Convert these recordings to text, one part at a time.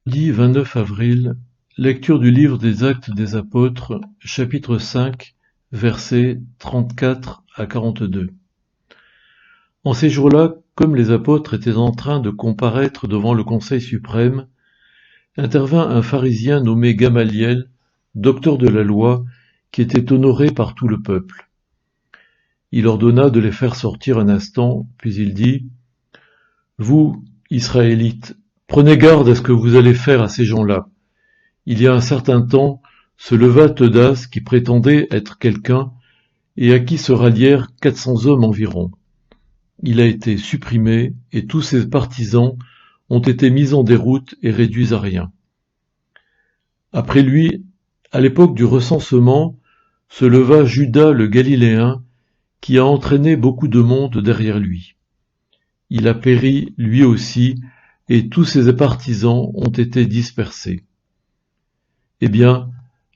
Jeudi 29 avril, lecture du livre des Actes des Apôtres, chapitre 5, versets 34 à 42. En ces jours-là, comme les apôtres étaient en train de comparaître devant le Conseil suprême, intervint un pharisien nommé Gamaliel, docteur de la loi, qui était honoré par tout le peuple. Il ordonna de les faire sortir un instant, puis il dit: Vous, Israélites, prenez garde à ce que vous allez faire à ces gens-là. Il y a un certain temps, se leva Theudas qui prétendait être quelqu'un et à qui se rallièrent 400 hommes environ. Il a été supprimé et tous ses partisans ont été mis en déroute et réduits à rien. Après lui, à l'époque du recensement, se leva Judas le Galiléen qui a entraîné beaucoup de monde derrière lui. Il a péri lui aussi et tous ses partisans ont été dispersés. Eh bien,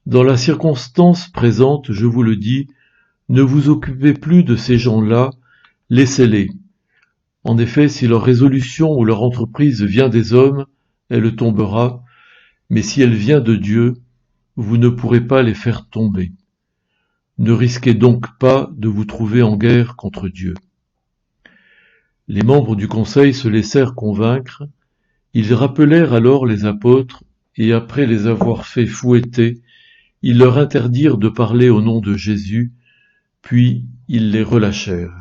dans la circonstance présente, je vous le dis, ne vous occupez plus de ces gens-là, laissez-les. En effet, si leur résolution ou leur entreprise vient des hommes, elle tombera, mais si elle vient de Dieu, vous ne pourrez pas les faire tomber. Ne risquez donc pas de vous trouver en guerre contre Dieu. Les membres du conseil se laissèrent convaincre, ils rappelèrent alors les apôtres, et après les avoir fait fouetter, ils leur interdirent de parler au nom de Jésus, puis ils les relâchèrent.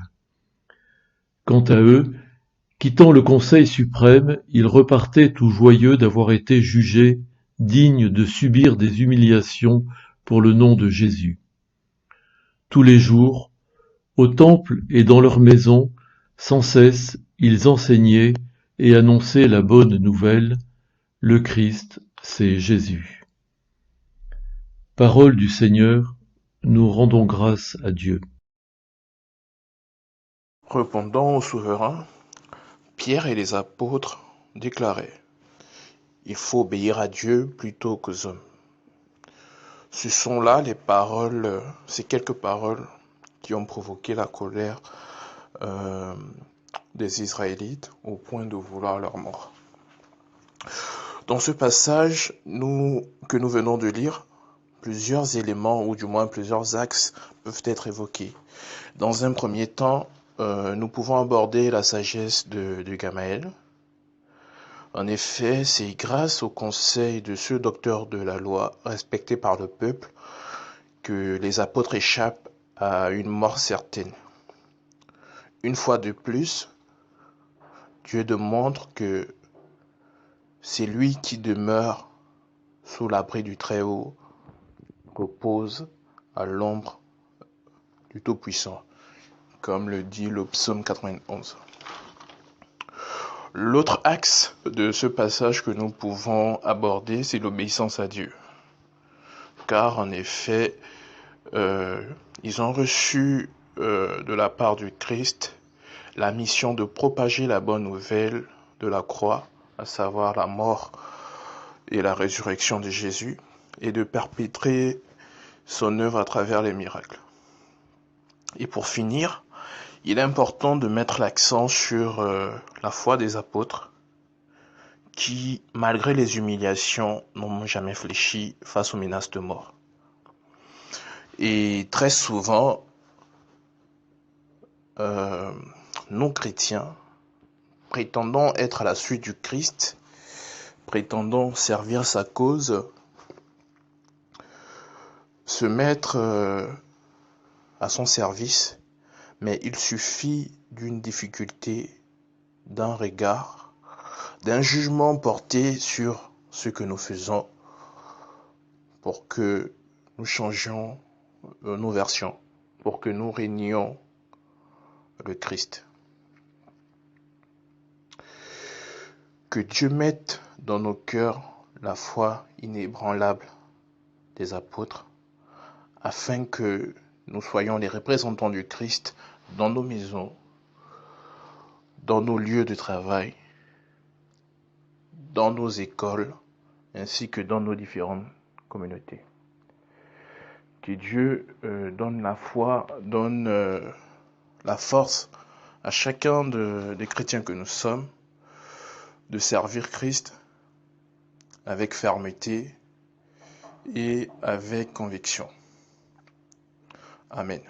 Quant à eux, quittant le Conseil suprême, ils repartaient tout joyeux d'avoir été jugés dignes de subir des humiliations pour le nom de Jésus. Tous les jours, au temple et dans leurs maisons, sans cesse, ils enseignaient et annonçaient la bonne nouvelle, le Christ, c'est Jésus. Parole du Seigneur, nous rendons grâce à Dieu. Répondant au souverain, Pierre et les apôtres déclaraient: il faut obéir à Dieu plutôt qu'aux hommes. Ce sont là ces quelques paroles qui ont provoqué la colère euh, des Israélites au point de vouloir leur mort. Dans ce passage que nous venons de lire, plusieurs éléments, ou du moins plusieurs axes, peuvent être évoqués. Dans un premier temps, nous pouvons aborder la sagesse de Gamaliel. En effet, c'est grâce au conseil de ce docteur de la loi respecté par le peuple que les apôtres échappent à une mort certaine. Une fois de plus, Dieu démontre que c'est lui qui demeure sous l'abri du Très-Haut, repose à l'ombre du Tout-Puissant, comme le dit le psaume 91. L'autre axe de ce passage que nous pouvons aborder, c'est l'obéissance à Dieu. Car en effet, ils ont reçu de la part du Christ la mission de propager la bonne nouvelle de la croix, à savoir la mort et la résurrection de Jésus, et de perpétrer son œuvre à travers les miracles. Et pour finir, il est important de mettre l'accent sur la foi des apôtres qui, malgré les humiliations, n'ont jamais fléchi face aux menaces de mort. Et très souvent, nous chrétiens, prétendant être à la suite du Christ, prétendant servir sa cause, se mettre à son service, mais il suffit d'une difficulté, d'un regard, d'un jugement porté sur ce que nous faisons pour que nous changions nos versions, pour que nous régnions le Christ. Que Dieu mette dans nos cœurs la foi inébranlable des apôtres, afin que nous soyons les représentants du Christ dans nos maisons, dans nos lieux de travail, dans nos écoles, ainsi que dans nos différentes communautés. Que Dieu donne la foi, donne la force à chacun des chrétiens que nous sommes de servir Christ avec fermeté et avec conviction. Amen.